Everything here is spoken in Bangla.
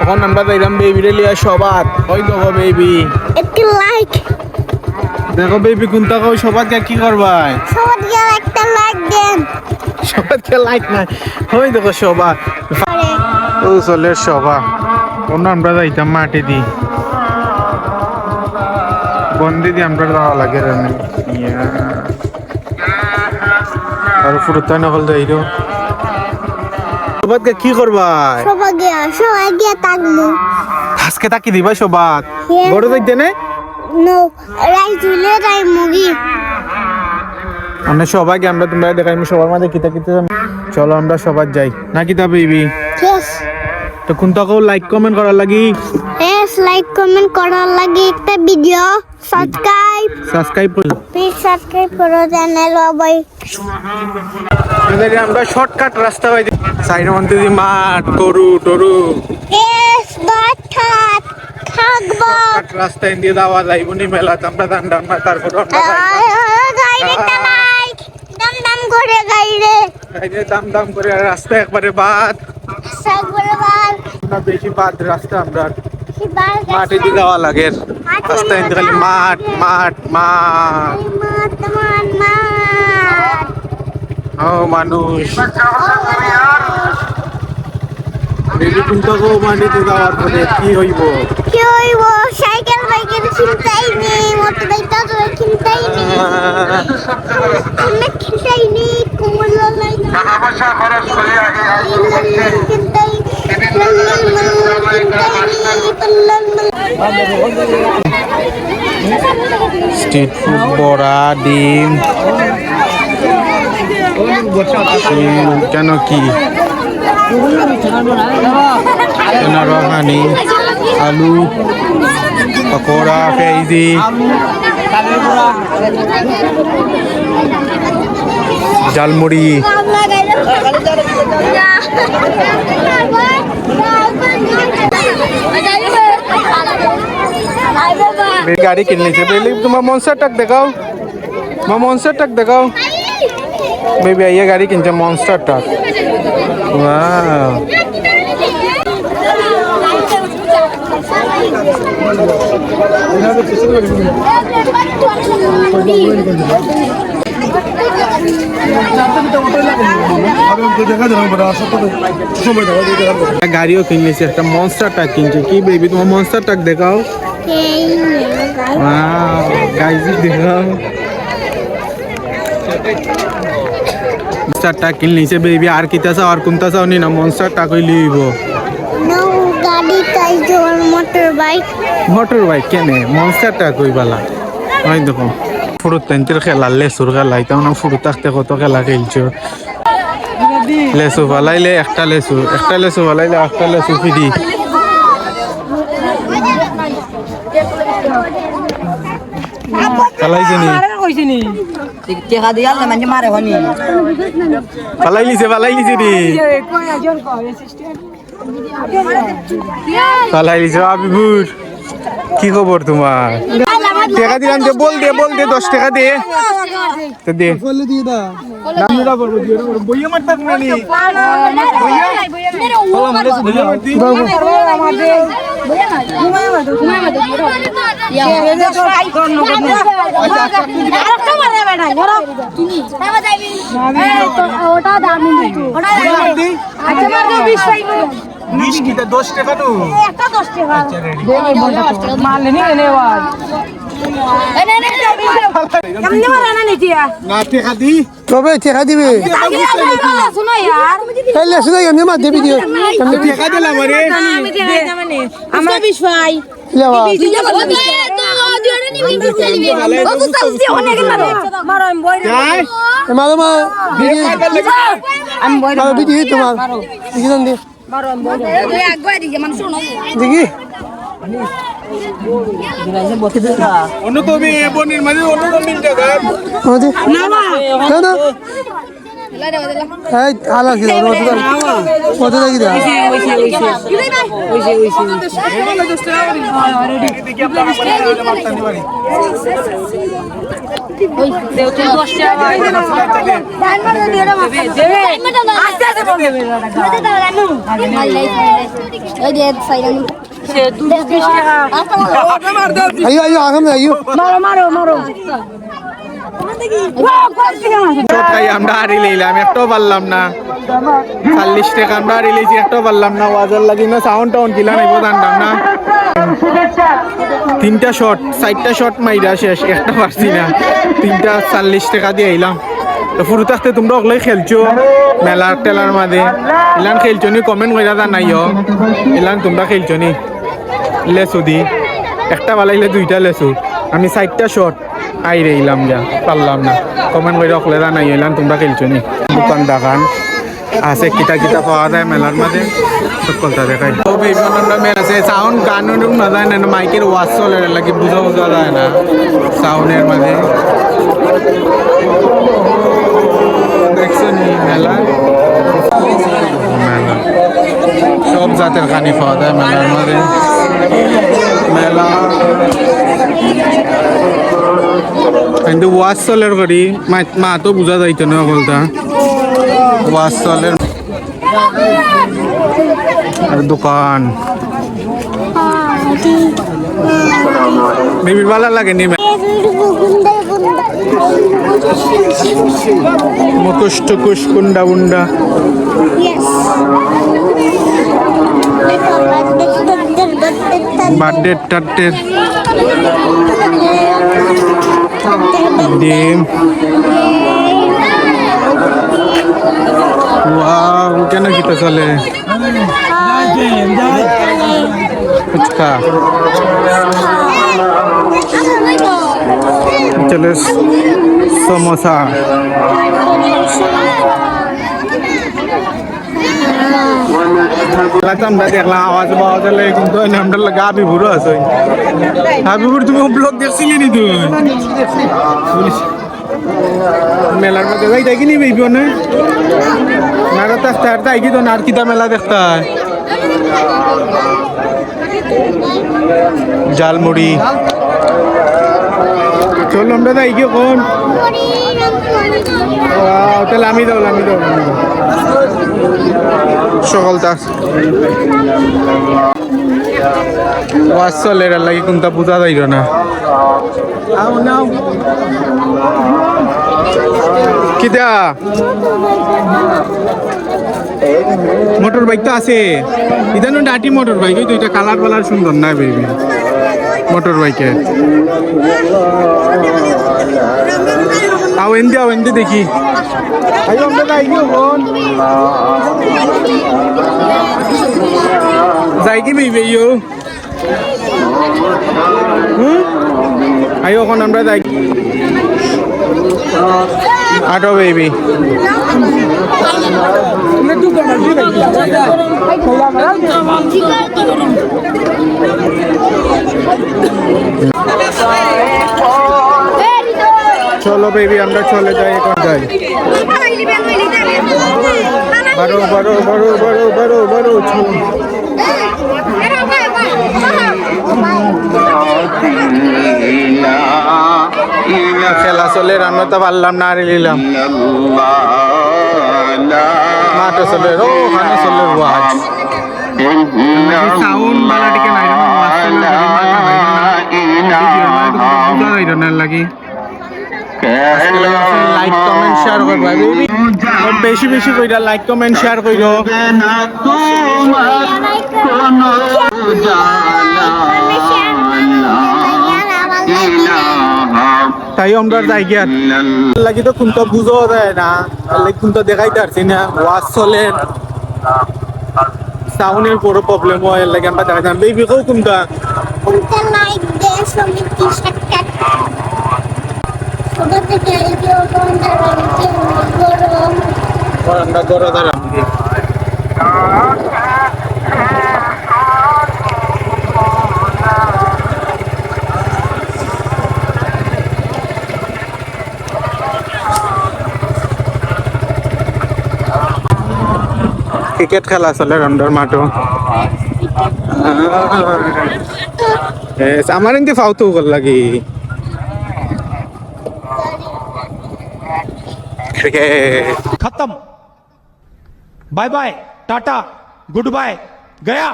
এখন আমরা যাইলাম বেবিরে লিয়া সবার ওই দেখো বেবি একটি লাইক দেখো বেবি কোনটা কই সবাইকে কি করবাই সবাইকে একটা লাইক দেন সবাইকে লাইক না ওই দেখো সবা ও চলে সবা অন্য আমরা যাইতাম মাটি দি বন্দি দি আমরা যাওয়া লাগে রানে আর ফুরতা না হল যাইরো সবাইকে কি করবাই সবাইকে তাকমু আজকে তাকি দিবা সবাত বড় যাইতে না নো রাইট হইলে রাই মুগি আমরা সবাইকে আমরা তোমরা দেখাই আমি সবার মাঝে কিতা কিতা চলো আমরা সবার যাই না কিতা বেবি ইয়েস তো কোনটাকেও লাইক কমেন্ট করার লাগি ইয়েস লাইক কমেন্ট করার লাগি একটা ভিডিও সাবস্ক্রাইব প্লিজ সাবস্ক্রাইব করো চ্যানেল বাই আমরা শর্টকাট রাস্তা পাই সাইড মধ্যে দি মাঠ গরু টরু ইয়েস বাট থাকবো রাস্তা দিয়ে যাওয়া যাইব নি মেলা আমরা দান্ডাম না তারপর আমরা গাইরে লাইক দম দম করে গাইরে দাম দাম করে রাস্তা একবারে বাদ সাগরবাল না বেশি বাদ রাস্তা আমরা শিবার মাঠে দিয়ে যাওয়া লাগে রাস্তা এনতে খালি মাঠ মাঠ মাঠ ও মানুষ বেবি কোনটাকে মাটিতে যাওয়ার পরে কি হইব সাইকেল বাইকের চিন্তাই নেই মোটরসাইকেল চিন্তাই নেই অনেক চিন্তাই নেই কোমল লাই টাকা খরচ করে আগে চিন্তাই স্ট্রিট ফুড বড়া ডিম কেন কি রহানি আলু পকোড়া পেঁয়াজি জালমুড়ি গাড়ি কিনলেছে তোমার মনসার টাক দেখাও মনসার টাক দেখাও বেবি আইয়া গাড়ি কিনছে মনস্টার টাক ওয়াও গাড়িও কিনলেছে একটা মনস্টার টাক কিনছে কি বেবি তোমার মনস্টার টাক দেখাও গাইজ দেখাও মনস্টার টাক কিনলেছে বেবি আর কিতা চাও আর কোনটা চাও নি না মনস্টার টাক হইলি হইব মোটর বাইক কেনে মনস্টার টাক হইবালা ওই দেখো ফুরুত তেন্তির খেলা লেসুর খেলা এটা না ফুরুত থাকতে কত খেলা খেলছো লেসু ফালাইলে একটা লেসু ফালাইলে একটা লেসু ফিরি ফালাইছে নি ফালাই লিছে রে ফালাই লিছে আবিবুর কি খবর তোমার টাকা দিলাম যে বল দে 10 টাকা দে তো দে বলে দিয়ে দা নামটা বলবো বইয়া মারতা না নি বইয়া বলা মানে বইয়া মারতি ওটা দাম মিশ কি 10 টাকা তো একটা 10 টাকা মারলে নি নেওয়ার কেমনে মারা না নিতিয়া না টাকা দি তবে টাকা দিবে শুনো यार তাহলে শুনে এমনি মা দেবি দিও আমি টাকা দিলাম রে আমি দিয়ে যাবেন আমরা বিষয় লেওয়া মারো আমি বই যাই মারো মা আমি বই মারো বিদি তোমার দেখি জান দে মারো আমি বই একবার দিকে মানুষ শুনো দেখি অন্য তো আমি বনির মাঝে অন্য তো মিল টাকা আমাদের না না এই হালা কি কত লাগি দা আইও আইও আগাম আইও ভাই আমরা হারি লইলাম একটাও পারলাম না 40 টাকা আমরা হারি লইছি একটাও পারলাম না ওয়াজার লাগি না সাউন্ড টাউন কিলা নাই জানতাম না 3টা শট 4টা শট মাইরা শেষ একটা পারছি না 3টা 40 টাকা দিয়ে আইলাম তো ফুরু থাকতে তোমরা ওগুলোই খেলছো মেলার টেলার মাঝে এলান খেলছো নি কমেন্ট কইরা জানাইও এলান তোমরা খেলছো নি লেসু দি একটা বালাইলে 2টা লেসু আমি 4টা শট আইরে ইলাম যা পারলাম না কমেন্ট করে অকলে জানাই এলাম তোমরা খেলছো নি দোকান দাকান আছে কিতা কিতা পাওয়া যায় মেলার মাঝে সকলটা দেখাই তো বিভিন্ন মেলা আছে সাউন্ড গান না যায় না মাইকের ওয়াজ চলে লাগে বুঝা বোঝা যায় না সাউন্ডের মাঝে দেখছো নি মেলা মেলা সব জাতের গানি পাওয়া যায় মেলার মাঝে মেলা কিন্তু ওয়াজ চলের করি মা তো বুঝা যাইতো না বলতা ওয়াজ চলের আর দোকান বেবি ভালো লাগে নি মুকুশ টুকুশ কুন্ডা উন্ডা বার্থডে টার্থডে ডিম ওয়াও কেন কিতা চলে ফুচকা চলে সমোসা আমরা দেখলাম আওয়াজ পাওয়া গেলে কিন্তু আমরা হাবিবুরও আছে হাবিবুর তুমি ব্লগ দেখছিলি নি তুই মেলার মধ্যে যাই দেখি নি বেবি না নারা দেখতে আর তাই কি তো আর কিতা মেলা দেখতে জালমুড়ি চল আমরা যাই কি কোন তাহলে আমি দাও সকালটা ওয়াজ চলে লাগে কোনটা বুঝা যাইল না কিটা মোটর বাইক তো আছে ইদানো ডাটি মোটর বাইক ওই তো এটা কালার বালার সুন্দর না বেবি মোটর বাইকে আও এন্দি দেখি আইও আমরা যাই কি কোন যাই কি বেবি ইও আইও কোন আমরা যাই আটো বেবি চলো বেবি আমরা চলে যাই এখন যাই বারো চলো খেলা চলে রান্নাটা পারলাম না আর নিলাম মাঠে চলে ওখানে চলে ওয়াজ সাউন্ড বালা টিকে নাই লাগি লাইক কমেন্ট শেয়ার করবা বেবি বেশি বেশি কইরা লাইক কমেন্ট শেয়ার কইরো তাই আমরা যাই গিয়া লাগি তো কোনটা বুঝো যায় না কোনটা দেখাইতে পারছি না ওয়াজ চলে সাউন্ডের বড় প্রবলেম হয় লাগে আমরা দেখাইতাম বেবি কও কোনটা লাইক দে সমিতি সাক্ষাৎ ওটাতে গেলিও কোন আমরা গড় দাঁড়াম ক্রিকেট খেলা চলে রন্ডর মাঠও আমার এমনি ফাউতো কর লাগি खत्म bye bye tata good bye गया